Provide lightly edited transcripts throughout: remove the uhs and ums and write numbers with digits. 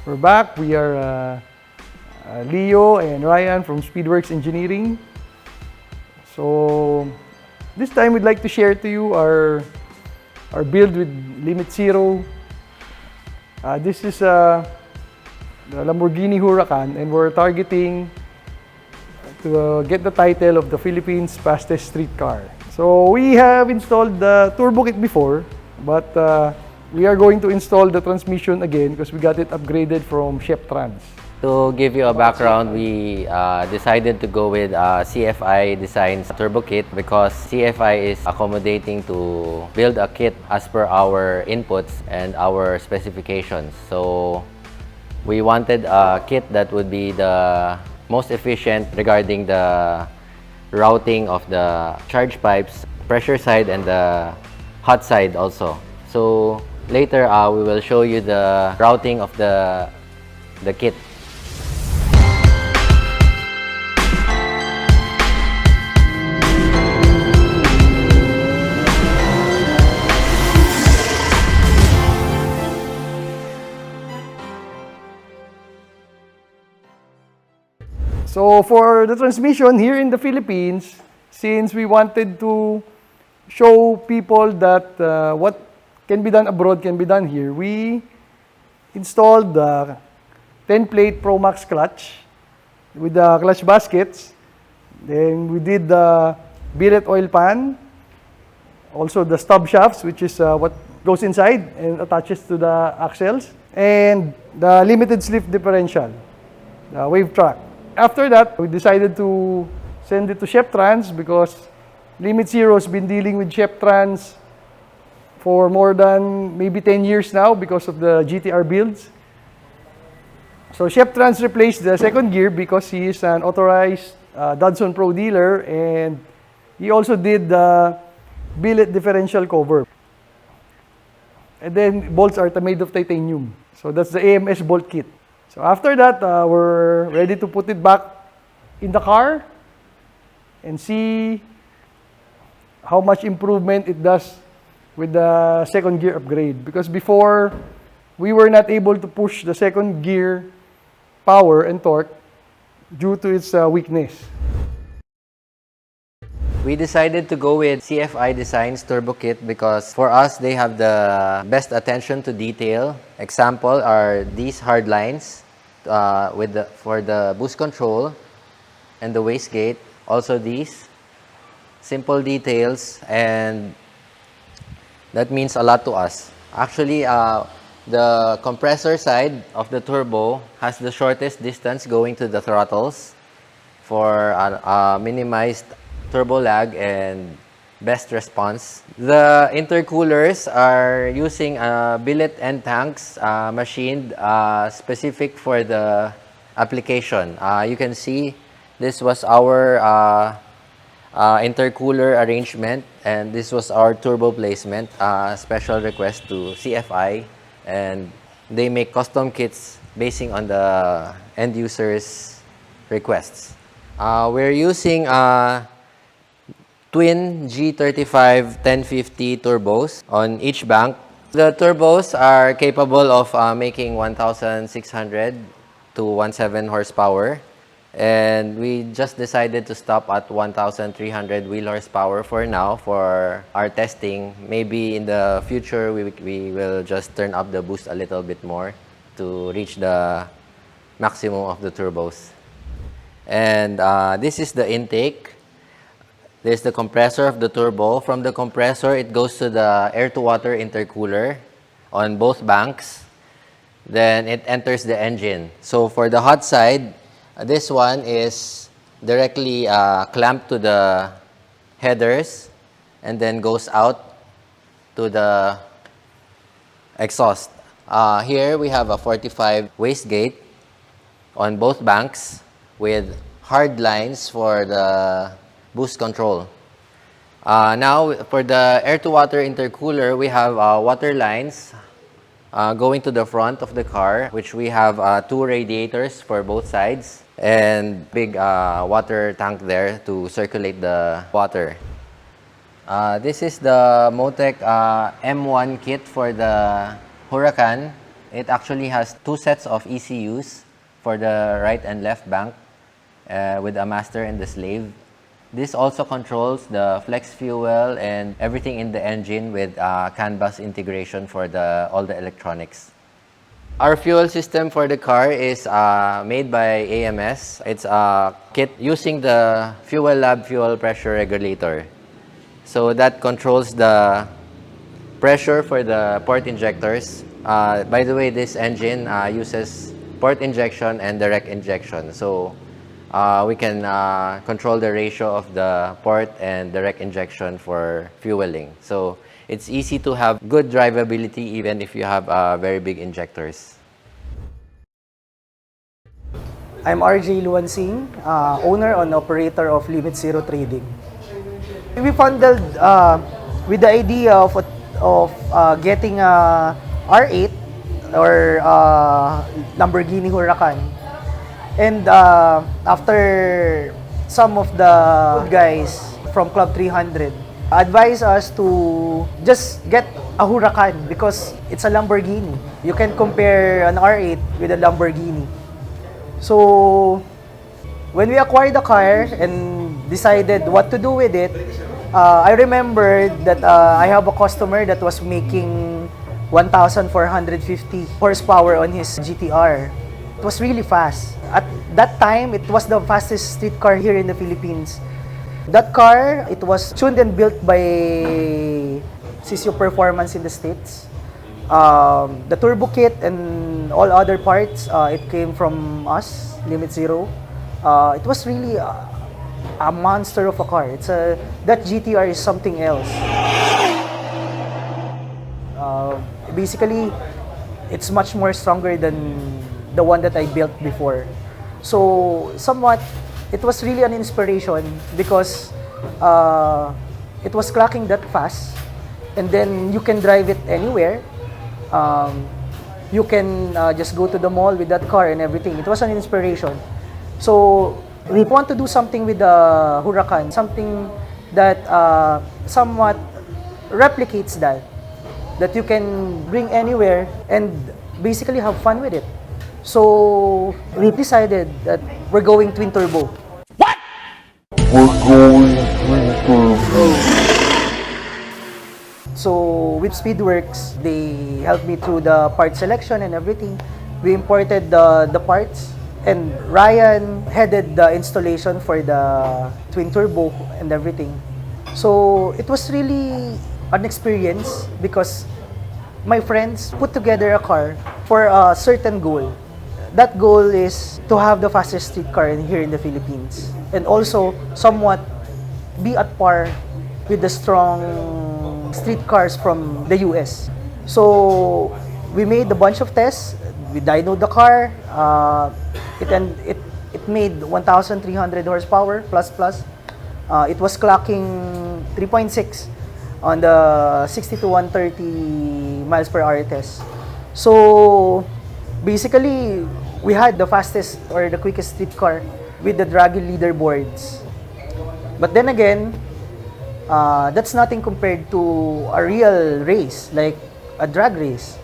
We're back. We are Leo and Ryan from Speedworks Engineering. So this time we'd like to share to you our build with Limitzero. This is the Lamborghini Huracan, and we're targeting to get the title of the Philippines' fastest street car. So we have installed the turbo kit before, but we are going to install the transmission again because we got it upgraded from Chef Trans. To give you a background, we decided to go with CFI Design's turbo kit because CFI is accommodating to build a kit as per our inputs and our specifications. So we wanted a kit that would be the most efficient regarding the routing of the charge pipes, pressure side and the hot side also. So later we will show you the routing of the kit. So for the transmission here in the Philippines, since we wanted to show people that what can be done abroad can be done here, we installed the 10-plate Pro Max clutch with the clutch baskets. Then we did the billet oil pan, also the stub shafts, which is what goes inside and attaches to the axles, and the limited slip differential, the wave track. After that, we decided to send it to Chef Trans because Limitzero has been dealing with Chef Trans for more than maybe 10 years now because of the GTR builds. So Chef Trans replaced the second gear because he is an authorized Datsun Pro dealer, and he also did the billet differential cover. And then bolts are made of titanium. So that's the AMS bolt kit. So after that, we're ready to put it back in the car and see how much improvement it does with the second gear upgrade. Because before, we were not able to push the second gear power and torque due to its weakness. We decided to go with CFI Design's turbo kit because for us, they have the best attention to detail. Example are these hard lines for the boost control and the wastegate. Also these simple details, and that means a lot to us. Actually, the compressor side of the turbo has the shortest distance going to the throttles for minimized turbo lag and best response. The intercoolers are using billet end tanks machined specific for the application. You can see this was our intercooler arrangement, and this was our turbo placement. Special request to CFI, and they make custom kits basing on the end user's requests. We're using twin G35 1050 turbos on each bank. The turbos are capable of making 1,600 to 17 horsepower, and we just decided to stop at 1,300 wheel horsepower for now for our testing. Maybe in the future we will just turn up the boost a little bit more to reach the maximum of the turbos. And this is the intake. There's the compressor of the turbo. From the compressor, it goes to the air-to-water intercooler on both banks. Then it enters the engine. So for the hot side, this one is directly clamped to the headers and then goes out to the exhaust. Here we have a 45 wastegate on both banks with hard lines for the boost control. Now, for the air-to-water intercooler, we have water lines going to the front of the car, which we have 2 radiators for both sides and big water tank there to circulate the water. This is the Motec M1 kit for the Huracan. It actually has two sets of ECUs for the right and left bank with a master and the slave. This also controls the flex fuel and everything in the engine with CAN bus integration for all the electronics. Our fuel system for the car is made by AMS. It's a kit using the Fuel Lab fuel pressure regulator. So that controls the pressure for the port injectors. By the way, this engine uses port injection and direct injection. So we can control the ratio of the port and direct injection for fueling. So it's easy to have good drivability even if you have very big injectors. I'm RJ Luansing, owner and operator of Limitzero Trading. We funded with the idea of getting a R8 or Lamborghini Huracan. And after some of the guys from Club 300 advised us to just get a Huracan because it's a Lamborghini. You can compare an R8 with a Lamborghini. So when we acquired the car and decided what to do with it, I remembered that I have a customer that was making 1,450 horsepower on his GTR. It was really fast. At that time, it was the fastest street car here in the Philippines. That car, it was tuned and built by Sisyo Performance in the States. The turbo kit and all other parts, it came from us, Limitzero. It was really a monster of a car. That GTR is something else. Basically, it's much more stronger than the one that I built before. So, somewhat, it was really an inspiration because it was clocking that fast, and then you can drive it anywhere. You can just go to the mall with that car and everything. It was an inspiration. So we want to do something with the Huracan, something that somewhat replicates that you can bring anywhere and basically have fun with it. So we decided that we're going twin turbo. What? We're going twin turbo. So with Speedworks, they helped me through the part selection and everything. We imported the parts, and Ryan headed the installation for the twin turbo and everything. So it was really an experience because my friends put together a car for a certain goal. That goal is to have the fastest street car here in the Philippines and also somewhat be at par with the strong street cars from the US. So we made a bunch of tests. We dynoed the car. It made 1,300 horsepower plus. It was clocking 3.6 on the 60 to 130 miles per hour test. So basically, we had the fastest or the quickest street car with the Draghi leaderboards. But then again, that's nothing compared to a real race, like a drag race,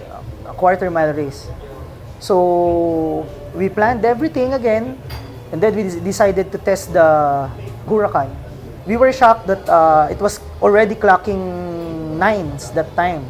a quarter-mile race. So we planned everything again, and then we decided to test the Huracan. We were shocked that it was already clocking 9s that time.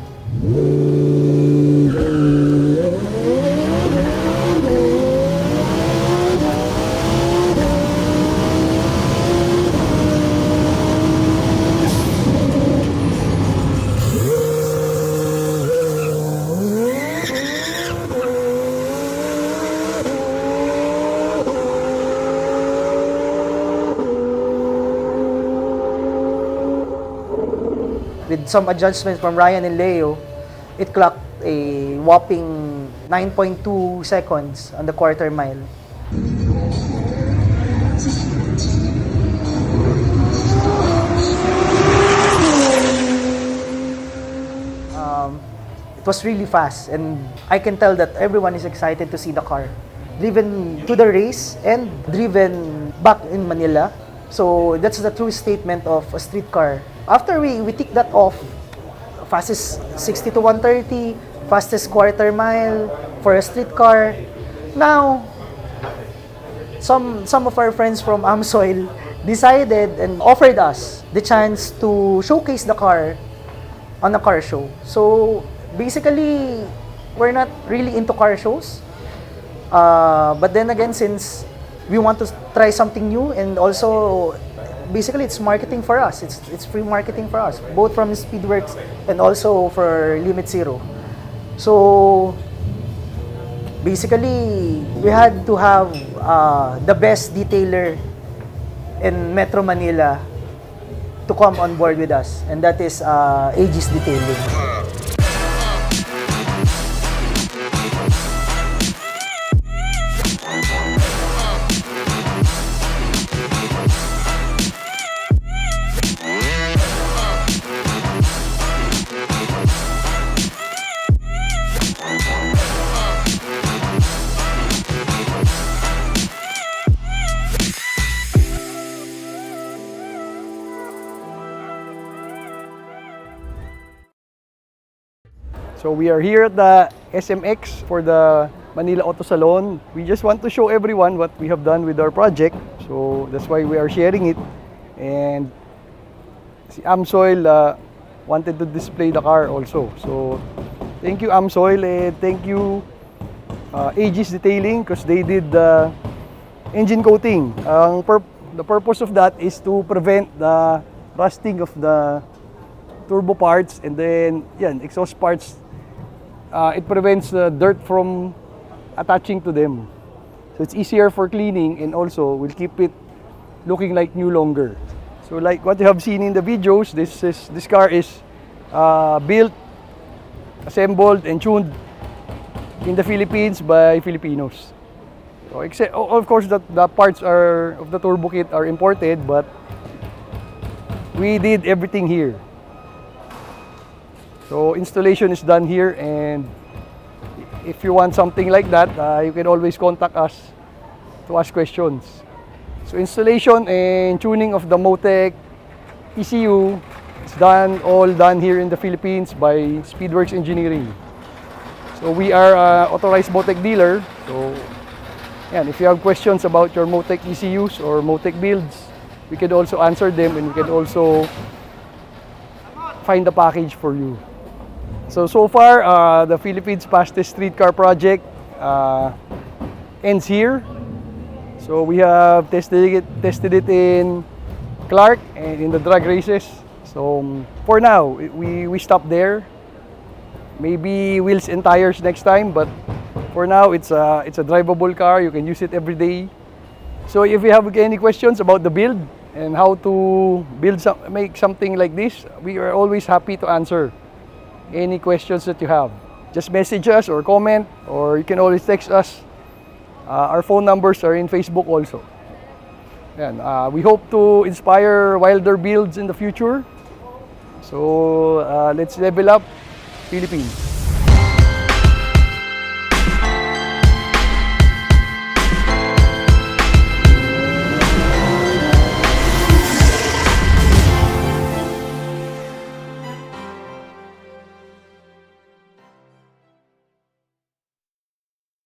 With some adjustments from Ryan and Leo, it clocked a whopping 9.2 seconds on the quarter mile. It was really fast, and I can tell that everyone is excited to see the car. Driven to the race and driven back in Manila. So that's the true statement of a street car. After we tick that off, fastest 60 to 130, fastest quarter mile for a street car. Now, some of our friends from Amsoil decided and offered us the chance to showcase the car on a car show. So basically, we're not really into car shows. But then again, since we want to try something new, and also basically it's marketing for us. It's free marketing for us, both from Speedworks and also for Limitzero. So basically, we had to have the best detailer in Metro Manila to come on board with us, and that is Aegis Detailing. So we are here at the SMX for the Manila Auto Salon. We just want to show everyone what we have done with our project. So that's why we are sharing it. And si Amsoil wanted to display the car also. So thank you Amsoil, and thank you Aegis Detailing, because they did the engine coating. The purpose of that is to prevent the rusting of the turbo parts, and then exhaust parts. It prevents the dirt from attaching to them. So it's easier for cleaning, and also will keep it looking like new longer. So like what you have seen in the videos, this car is built, assembled, and tuned in the Philippines by Filipinos. So except, of course, that the parts of the turbo kit are imported, but we did everything here. So installation is done here, and if you want something like that, you can always contact us to ask questions. So installation and tuning of the Motec ECU is all done here in the Philippines by Speedworks Engineering. So we are an authorized Motec dealer. So if you have questions about your Motec ECUs or Motec builds, we can also answer them, and we can also find the package for you. So far, the Philippines fastest streetcar project ends here. So we have tested it in Clark and in the drag races. So for now, we stop there. Maybe wheels and tires next time, but for now, it's a drivable car. You can use it every day. So if you have any questions about the build and how to make something like this, we are always happy to answer any questions that you have. Just message us or comment, or you can always text us. Our phone numbers are in Facebook also. We hope to inspire wilder builds in the future. So let's level up Philippines.